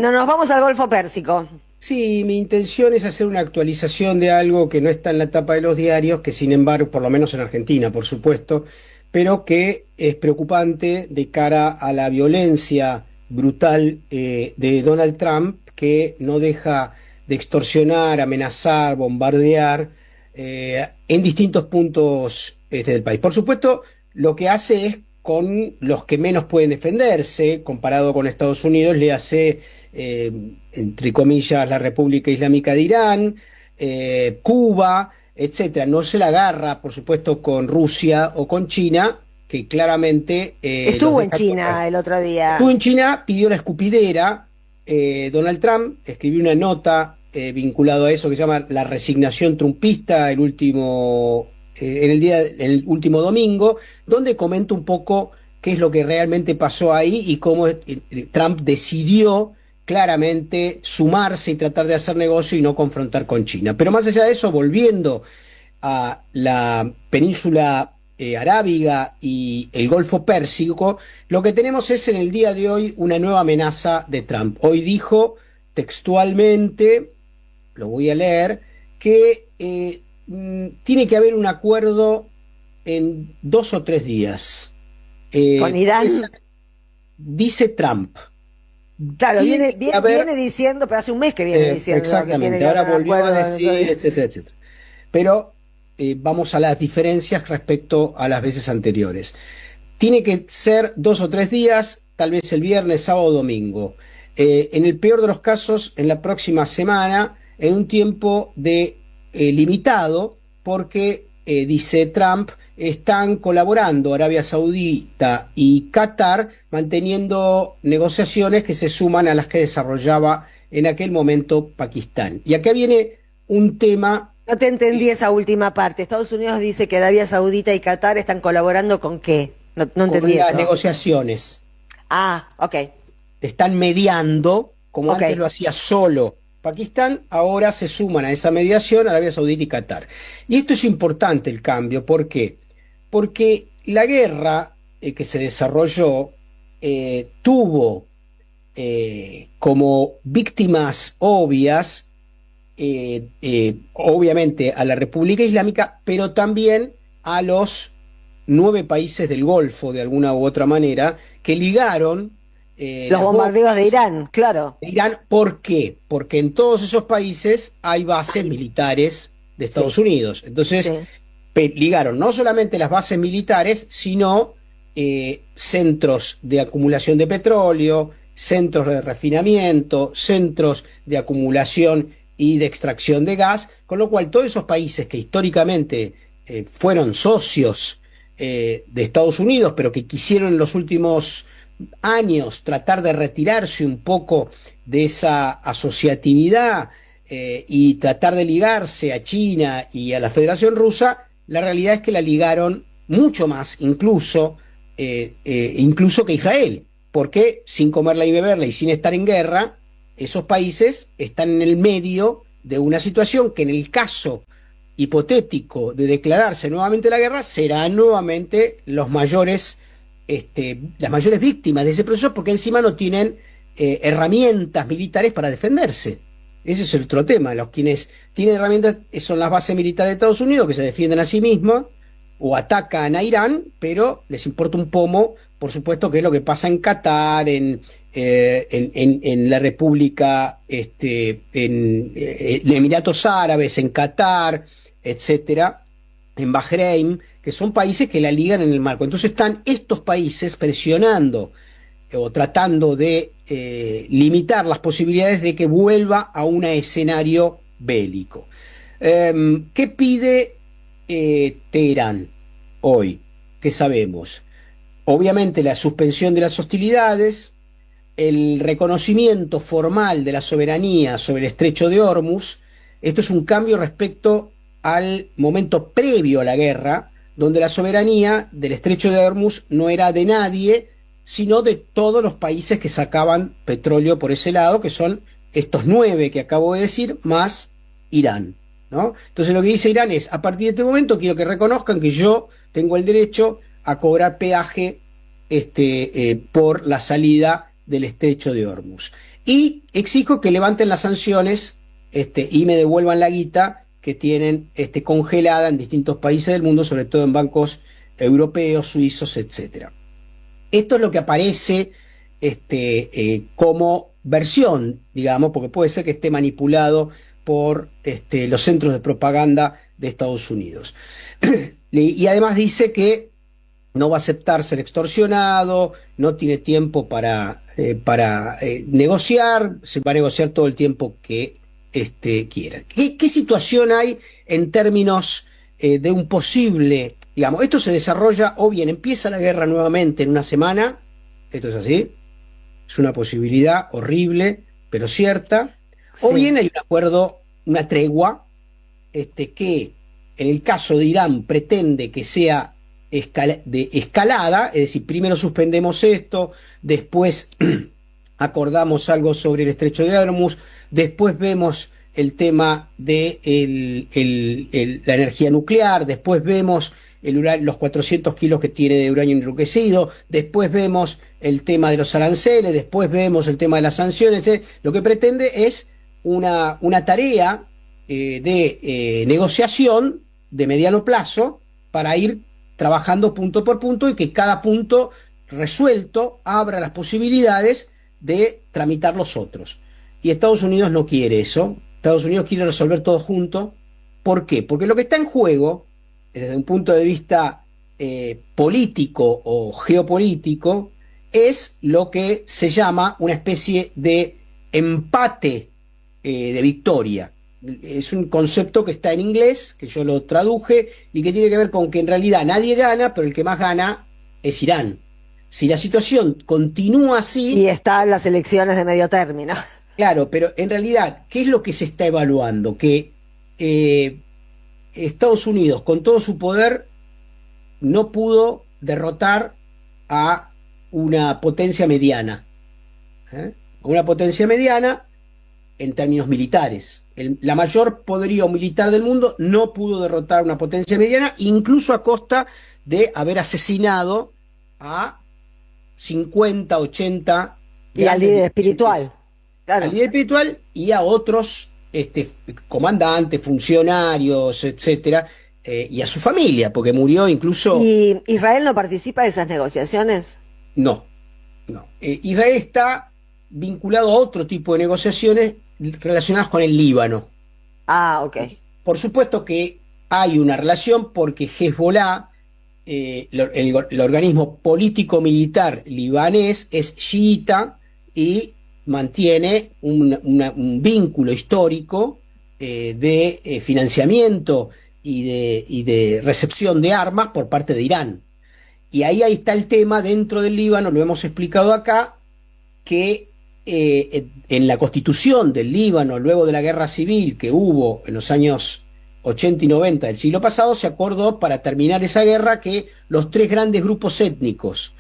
No, nos vamos al Golfo Pérsico. Sí, mi intención es hacer una actualización de algo que no está en la tapa de los diarios, que sin embargo, por lo menos en Argentina, por supuesto, pero que es preocupante de cara a la violencia brutal de Donald Trump, que no deja de extorsionar, amenazar, bombardear en distintos puntos del país. Por supuesto, lo que hace es con los que menos pueden defenderse, comparado con Estados Unidos, le hace eh, entre comillas, la República Islámica de Irán, Cuba, etcétera. No se la agarra, por supuesto, con Rusia o con China, que claramente los Estuvo en deja correr. China el otro Estuvo en día. China, pidió la escupidera. Donald Trump escribió una nota vinculado a eso que se llama La resignación trumpista, en el último domingo, donde comenta un poco qué es lo que realmente pasó ahí y cómo Trump decidió claramente sumarse y tratar de hacer negocio y no confrontar con China. Pero más allá de eso, volviendo a la península arábiga y el Golfo Pérsico, lo que tenemos es en el día de hoy una nueva amenaza de Trump. Hoy dijo textualmente, lo voy a leer, que tiene que haber un acuerdo en 2 o 3 días. Con Irán. Dice Trump, Claro, tiene que haber. viene diciendo, pero hace un mes que viene diciendo que tiene Exactamente, que haber ahora un volvió a acuerdo en esos decir, días. etcétera, etcétera. Pero vamos a las diferencias respecto a las veces anteriores. Tiene que ser 2 o 3 días, tal vez el viernes, sábado o domingo. En el peor de los casos, en la próxima semana, en un tiempo limitado, porque, dice Trump, están colaborando Arabia Saudita y Qatar, manteniendo negociaciones que se suman a las que desarrollaba en aquel momento Pakistán. Y acá viene un tema No te entendí esa última parte. Estados Unidos dice que Arabia Saudita y Qatar están colaborando con qué. No, no con entendí las eso. negociaciones. Ah, ok, Están mediando, como ok. antes lo hacía solo Pakistán, ahora se suman a esa mediación Arabia Saudita y Qatar. Y esto es importante el cambio, ¿por qué? Porque la guerra que se desarrolló tuvo como víctimas obvias, obviamente a la República Islámica, pero también a los 9 países del Golfo, de alguna u otra manera, que ligaron Los las bombardeos de bombas Irán, claro. de Irán. ¿Por qué? Porque en todos esos países hay bases militares de Sí, Estados Unidos. Entonces, sí. ligaron no solamente las bases militares, sino centros de acumulación de petróleo, centros de refinamiento, centros de acumulación y de extracción de gas, con lo cual todos esos países que históricamente fueron socios de Estados Unidos, pero que quisieron en los últimos años tratar de retirarse un poco de esa asociatividad y tratar de ligarse a China y a la Federación Rusa, la realidad es que la ligaron mucho más, incluso que Israel, porque sin comerla y beberla y sin estar en guerra, esos países están en el medio de una situación que en el caso hipotético de declararse nuevamente la guerra, serán nuevamente las mayores víctimas de ese proceso, porque encima no tienen herramientas militares para defenderse. Ese es el otro tema. Los quienes tienen herramientas son las bases militares de Estados Unidos, que se defienden a sí mismos o atacan a Irán, pero les importa un pomo, por supuesto, que es lo que pasa en Qatar, en la República, en Emiratos Árabes, en Qatar, etcétera, en Bahrein, que son países que la ligan en el marco. Entonces están estos países presionando o tratando de limitar las posibilidades de que vuelva a un escenario bélico. ¿Qué pide Teherán hoy? ¿Qué sabemos? Obviamente la suspensión de las hostilidades, el reconocimiento formal de la soberanía sobre el estrecho de Hormuz. Esto es un cambio respecto al momento previo a la guerra, donde la soberanía del estrecho de Hormuz no era de nadie, sino de todos los países que sacaban petróleo por ese lado, que son estos 9 que acabo de decir, más Irán, ¿no? Entonces lo que dice Irán es, a partir de este momento quiero que reconozcan que yo tengo el derecho a cobrar peaje por la salida del estrecho de Hormuz. y exijo que levanten las sanciones y me devuelvan la guita que tienen congelada en distintos países del mundo, sobre todo en bancos europeos, suizos, etcétera. Esto es lo que aparece como versión, digamos, porque puede ser que esté manipulado por los centros de propaganda de Estados Unidos. Y además dice que no va a aceptar ser extorsionado, no tiene tiempo para negociar, se va a negociar todo el tiempo que quiera. ¿Qué situación hay en términos de un posible, digamos, esto se desarrolla o bien empieza la guerra nuevamente en una semana, esto es así, es una posibilidad horrible, pero cierta, o Sí. bien hay un acuerdo, una tregua, que en el caso de Irán pretende que sea de escalada, es decir, primero suspendemos esto, después acordamos algo sobre el estrecho de Hormuz, después vemos el tema de la energía nuclear, después vemos los 400 kilos que tiene de uranio enriquecido, después vemos el tema de los aranceles, después vemos el tema de las sanciones, Lo que pretende es una tarea de negociación de mediano plazo para ir trabajando punto por punto y que cada punto resuelto abra las posibilidades de tramitar los otros. Y Estados Unidos no quiere eso. Estados Unidos quiere resolver todo junto. ¿Por qué? Porque lo que está en juego, desde un punto de vista político o geopolítico, es lo que se llama una especie de empate de victoria. Es un concepto que está en inglés, que yo lo traduje, y que tiene que ver con que en realidad nadie gana, pero el que más gana es Irán. Si la situación continúa así, Y están las elecciones de medio término. claro, pero en realidad, ¿qué es lo que se está evaluando? Que eh, Estados Unidos, con todo su poder, no pudo derrotar a una potencia mediana. A una potencia mediana en términos militares. La mayor poderío militar del mundo no pudo derrotar a una potencia mediana, incluso a costa de haber asesinado a 50, 80 Y al grandes líder dirigentes, espiritual. al Claro. líder espiritual y a otros comandantes, funcionarios, etcétera, y a su familia, porque murió incluso. ¿Y Israel no participa de esas negociaciones? No, no. Israel está vinculado a otro tipo de negociaciones relacionadas con el Líbano. Ah, ok. Por supuesto que hay una relación porque Hezbollah, el organismo político-militar libanés, es chiita y mantiene un vínculo histórico de financiamiento y de recepción de armas por parte de Irán. Y ahí está el tema dentro del Líbano, lo hemos explicado acá, que en la constitución del Líbano, luego de la guerra civil que hubo en los años 80 y 90 del siglo pasado, se acordó para terminar esa guerra que los tres grandes grupos étnicos,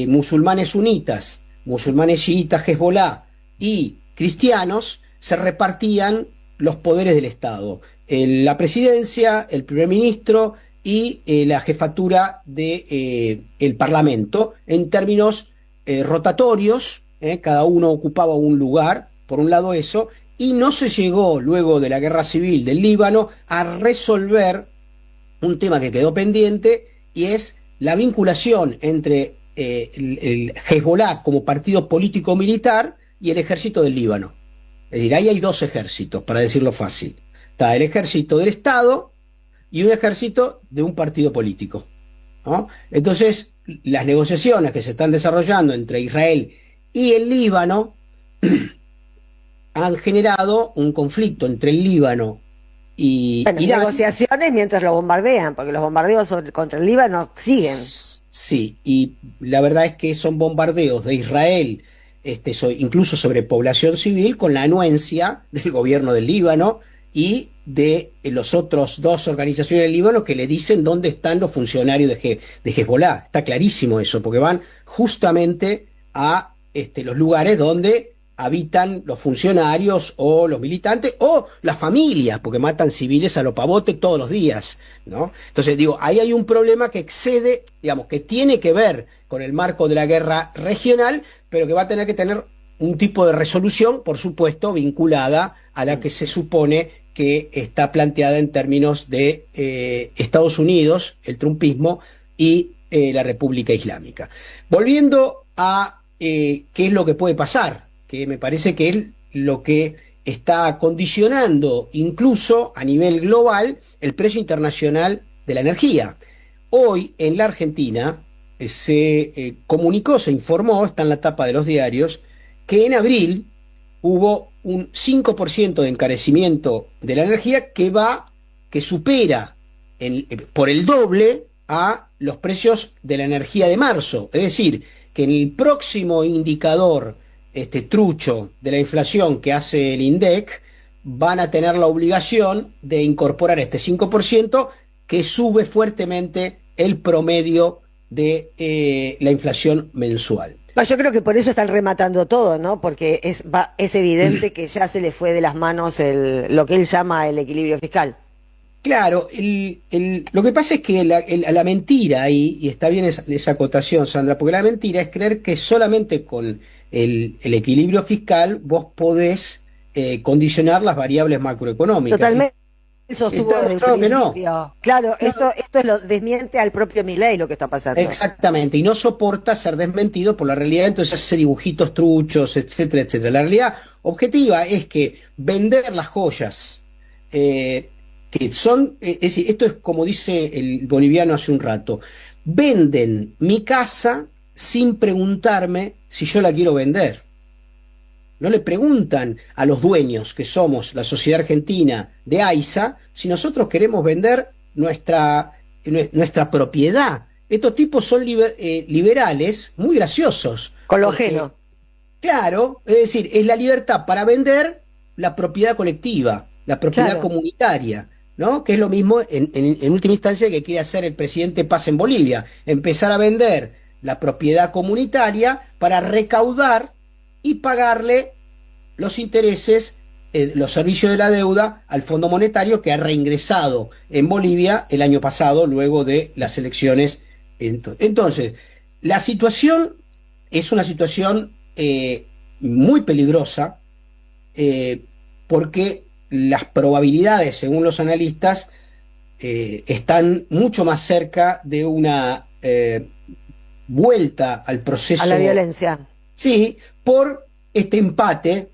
musulmanes sunitas, musulmanes chiitas, Hezbollah y cristianos, se repartían los poderes del Estado. La presidencia, el primer ministro y la jefatura del Parlamento, en términos rotatorios, cada uno ocupaba un lugar, por un lado eso, y no se llegó luego de la guerra civil del Líbano a resolver un tema que quedó pendiente y es la vinculación entre el Hezbollah como partido político militar y el ejército del Líbano. Es decir, ahí hay dos ejércitos, para decirlo fácil. Está el ejército del Estado y un ejército de un partido político, ¿no? Entonces, las negociaciones que se están desarrollando entre Israel y el Líbano han generado un conflicto entre el Líbano y Bueno, Irán. negociaciones mientras lo bombardean, porque los bombardeos contra el Líbano siguen. Sí, y la verdad es que son bombardeos de Israel, incluso sobre población civil, con la anuencia del gobierno del Líbano y de los otros dos organizaciones del Líbano que le dicen dónde están los funcionarios de Hezbollah. Está clarísimo eso, porque van justamente a los lugares donde habitan los funcionarios o los militantes o las familias, porque matan civiles a lo pavote todos los días, ¿no? Entonces digo, ahí hay un problema que excede, digamos, que tiene que ver con el marco de la guerra regional, pero que va a tener que tener un tipo de resolución, por supuesto, vinculada a la que se supone que está planteada en términos de Estados Unidos, el trumpismo, y la República Islámica. Volviendo a qué es lo que puede pasar, que me parece que es lo que está condicionando incluso a nivel global el precio internacional de la energía. Hoy en la Argentina se comunicó, se informó, está en la tapa de los diarios, que en abril hubo un 5% de encarecimiento de la energía que supera por el doble a los precios de la energía de marzo. Es decir, que en el próximo indicador trucho de la inflación que hace el INDEC, van a tener la obligación de incorporar este 5% que sube fuertemente el promedio de la inflación mensual. Yo creo que por eso están rematando todo, ¿no? Porque es evidente que ya se le fue de las manos lo que él llama el equilibrio fiscal. Claro, lo que pasa es que la mentira, y está bien esa acotación, Sandra, porque la mentira es creer que solamente con el equilibrio fiscal vos podés condicionar las variables macroeconómicas. Totalmente. Él sostuvo Está desde el demostrado que no. principio. Claro, esto lo desmiente al propio Milei lo que está pasando. Exactamente, y no soporta ser desmentido por la realidad, entonces hace dibujitos truchos, etcétera, etcétera. La realidad objetiva es que vender las joyas, que son, es decir, esto es como dice el boliviano hace un rato, venden mi casa sin preguntarme si yo la quiero vender. No le preguntan a los dueños, que somos la Sociedad Argentina de AISA, si nosotros queremos vender nuestra propiedad. Estos tipos son liberales, muy graciosos. Con lo Porque, ajeno. claro, es decir, es la libertad para vender la propiedad colectiva, la propiedad Claro. comunitaria, ¿no? Que es lo mismo en última instancia que quiere hacer el presidente Paz en Bolivia, empezar a vender la propiedad comunitaria para recaudar y pagarle los intereses, los servicios de la deuda al Fondo Monetario que ha reingresado en Bolivia el año pasado luego de las elecciones. Entonces, la situación es una situación muy peligrosa porque las probabilidades, según los analistas, están mucho más cerca de una vuelta al proceso. A la violencia. Sí, por este empate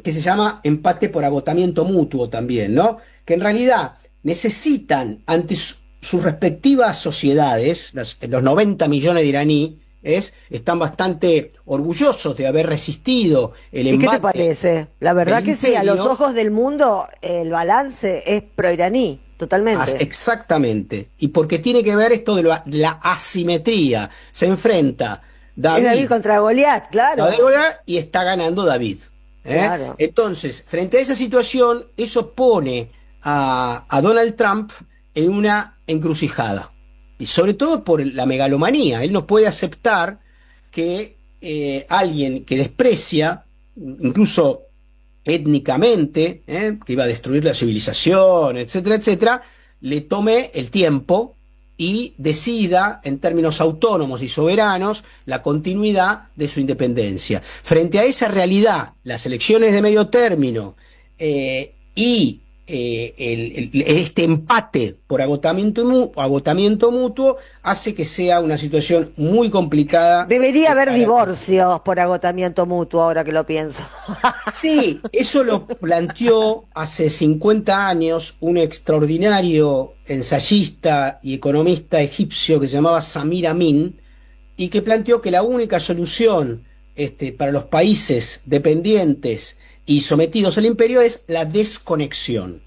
que se llama empate por agotamiento mutuo también, ¿no? Que en realidad necesitan ante sus respectivas sociedades, los 90 millones de iraníes, están bastante orgullosos de haber resistido el ¿Y qué te embate parece? La verdad del que sí, a los imperio. ojos del mundo el balance es proiraní, totalmente. Exactamente. Y porque tiene que ver esto de la asimetría. Se enfrenta Es David David contra Goliat, claro. y está ganando David. Claro. Entonces, frente a esa situación, eso pone a Donald Trump en una encrucijada. Y sobre todo por la megalomanía. Él no puede aceptar que alguien que desprecia, incluso étnicamente, que iba a destruir la civilización, etcétera, etcétera, le tome el tiempo y decida, en términos autónomos y soberanos, la continuidad de su independencia. Frente a esa realidad, las elecciones de medio término y este empate por agotamiento mutuo hace que sea una situación muy complicada. Debería haber divorcios por agotamiento mutuo, ahora que lo pienso. Sí, eso lo planteó hace 50 años un extraordinario ensayista y economista egipcio que se llamaba Samir Amin, y que planteó que la única solución para los países dependientes y sometidos al imperio es la desconexión,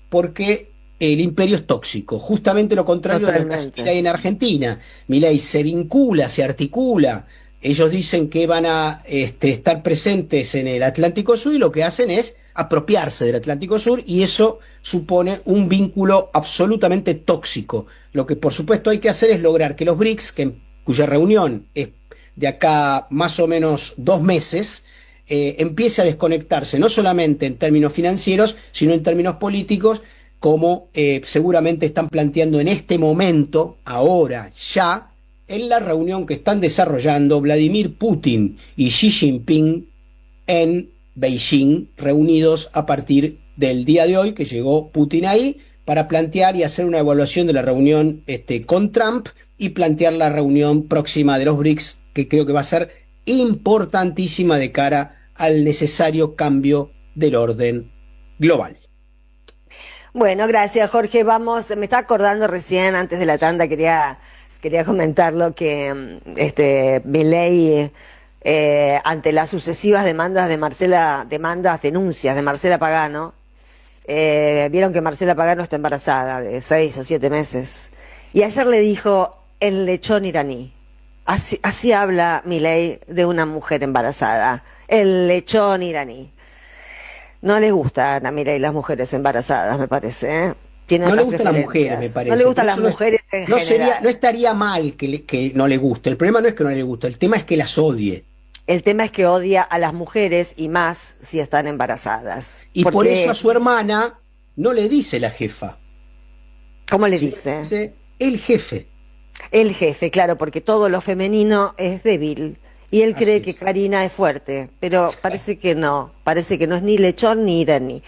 porque el imperio es tóxico, justamente lo contrario de lo que hace Totalmente. Milei en Argentina. Milei se vincula, se articula, ellos dicen que van a estar presentes en el Atlántico Sur y lo que hacen es apropiarse del Atlántico Sur y eso supone un vínculo absolutamente tóxico. Lo que por supuesto hay que hacer es lograr que los BRICS, cuya reunión es de acá más o menos 2 meses, empiece a desconectarse, no solamente en términos financieros, sino en términos políticos, como seguramente están planteando en este momento, ahora, ya, en la reunión que están desarrollando Vladimir Putin y Xi Jinping en Beijing, reunidos a partir del día de hoy, que llegó Putin ahí, para plantear y hacer una evaluación de la reunión con Trump y plantear la reunión próxima de los BRICS, que creo que va a ser importantísima de cara al necesario cambio del orden global. Bueno, gracias, Jorge. Vamos, me estaba acordando recién, antes de la tanda, quería comentarlo, que Milei, ante las sucesivas denuncias de Marcela Pagano, vieron que Marcela Pagano está embarazada de 6 o 7 meses. Y ayer le dijo el lechón iraní. Así habla Milei de una mujer embarazada. El lechón iraní. No les gustan a Milei las mujeres embarazadas, me parece, ¿eh? Tiene No le otras gustan las mujeres, me preferencias. No parece. le gustan Pero las eso mujeres en no sería, no general. estaría mal que no le guste. El problema no es que no le guste, el tema es que las odie. El tema es que odia a las mujeres y más si están embarazadas. Y por eso a Porque, su hermana no le dice la jefa, ¿cómo le sino que dice? dice el jefe. El jefe, claro, porque todo lo femenino es débil. Y él Así cree que es. Karina es fuerte, pero parece que no es ni lechón ni iraní.